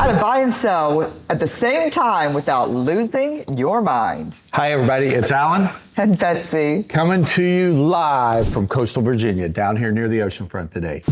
how to buy and sell at the same time without losing your mind. Hi, everybody. It's Alan. And Betsy. Coming to you live from coastal Virginia, down here near the oceanfront today.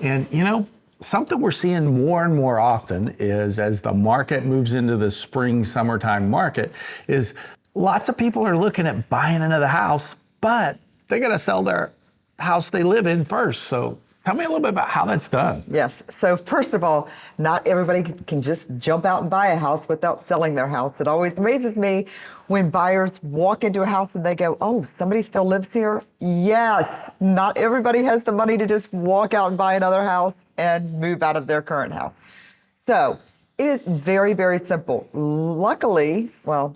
And you know, something we're seeing more and more often is as the market moves into the spring, summertime market, is lots of people are looking at buying another house, but they got to sell their house they live in first. So tell me a little bit about how that's done. Yes. So first of all, not everybody can just jump out and buy a house without selling their house. It always amazes me when buyers walk into a house and they go, oh, somebody still lives here? Yes. Not everybody has the money to just walk out and buy another house and move out of their current house. So it is very, very simple. Luckily, well,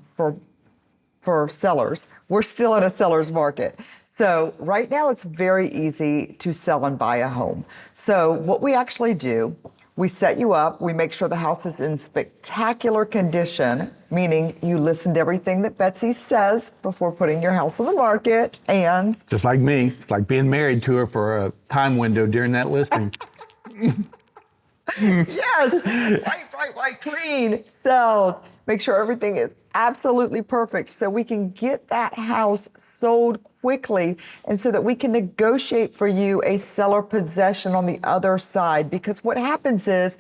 for sellers, we're still in a seller's market. So right now it's very easy to sell and buy a home. So what we actually do, we set you up, we make sure the house is in spectacular condition, meaning you listen to everything that Betsy says before putting your house on the market, and... Just like me, it's like being married to her for a time window during that listing. Yes, white, clean, sells. Make sure everything is absolutely perfect so we can get that house sold quickly and so that we can negotiate for you a seller possession on the other side. Because what happens is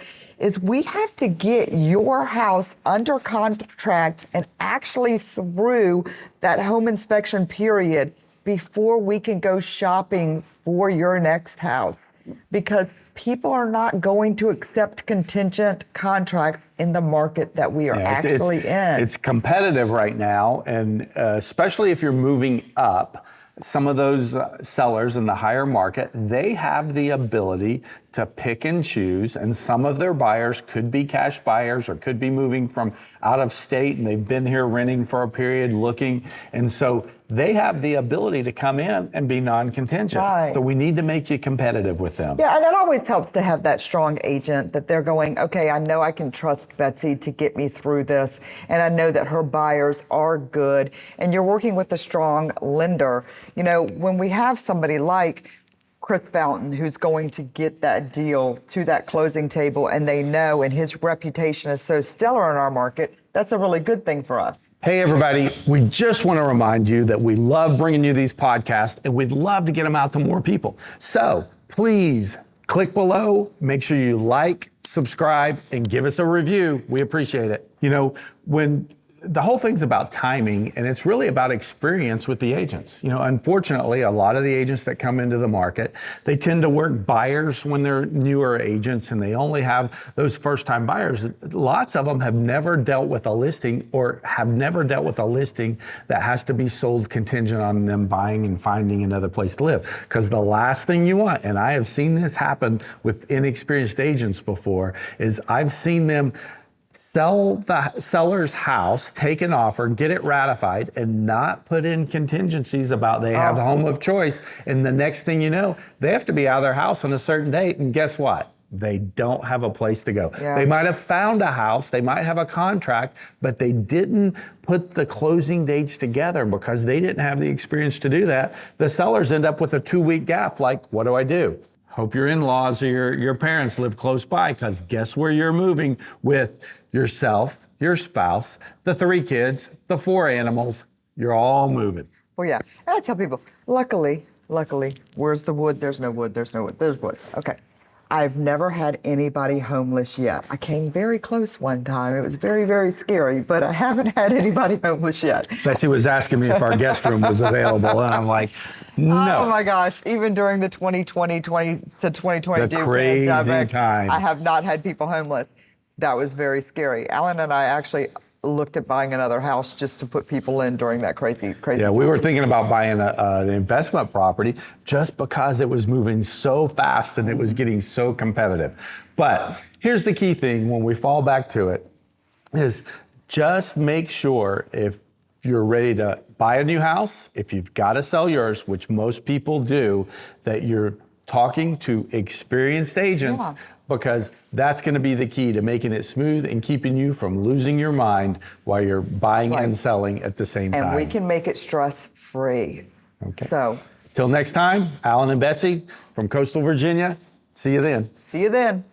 we have to get your house under contract and actually through that home inspection period before we can go shopping for your next house, because people are not going to accept contingent contracts in the market that we are actually in. It's competitive right now, and especially if you're moving up, some of those sellers in the higher market, they have the ability to pick and choose, and some of their buyers could be cash buyers or could be moving from out of state and they've been here renting for a period looking, and so they have the ability to come in and be non-contingent. Right. So we need to make you competitive with them. Yeah, and it always helps to have that strong agent that they're going, okay, I know I can trust Betsy to get me through this, and I know that her buyers are good, and you're working with a strong lender. You know, when we have somebody like Chris Fountain, who's going to get that deal to that closing table, and they know, and his reputation is so stellar in our market, that's a really good thing for us. Hey, everybody. We just want to remind you that we love bringing you these podcasts, and we'd love to get them out to more people. So please click below, make sure you like, subscribe, and give us a review. We appreciate it. You know, when the whole thing's about timing, and it's really about experience with the agents. You know, unfortunately, a lot of the agents that come into the market, they tend to work buyers when they're newer agents, and they only have those first-time buyers. Lots of them have never dealt with a listing or have never dealt with a listing that has to be sold contingent on them buying and finding another place to live. Because the last thing you want, and I have seen this happen with inexperienced agents before, is I've seen them sell the seller's house, take an offer, get it ratified, and not put in contingencies about they have a home of choice. And the next thing you know, they have to be out of their house on a certain date. And guess what? They don't have a place to go. Yeah. They might have found a house, they might have a contract, but they didn't put the closing dates together because they didn't have the experience to do that. The sellers end up with a 2-week gap. Like, what do I do? Hope your in-laws or your parents live close by, because guess where you're moving with yourself, your spouse, the 3 kids, the 4 animals. You're all moving. Well, yeah. And I tell people, luckily, where's the wood? There's no wood. There's wood. Okay. I've never had anybody homeless yet. I came very close one time. It was very, very scary, but I haven't had anybody homeless yet. Betsy was asking me if our guest room was available, and I'm like, no. Oh my gosh, even during the 2020 to 2022 the crazy pandemic, time, I have not had people homeless. That was very scary. Alan and I actually looked at buying another house just to put people in during that crazy. Yeah, we were thinking about buying an investment property just because it was moving so fast and it was getting so competitive. But here's the key thing when we fall back to it is just make sure if you're ready to buy a new house, if you've got to sell yours, which most people do, that you're talking to experienced agents. Yeah. Because that's going to be the key to making it smooth and keeping you from losing your mind while you're buying and selling at the same time. And we can make it stress-free. Okay. So, till next time, Alan and Betsy from coastal Virginia, See you then. See you then.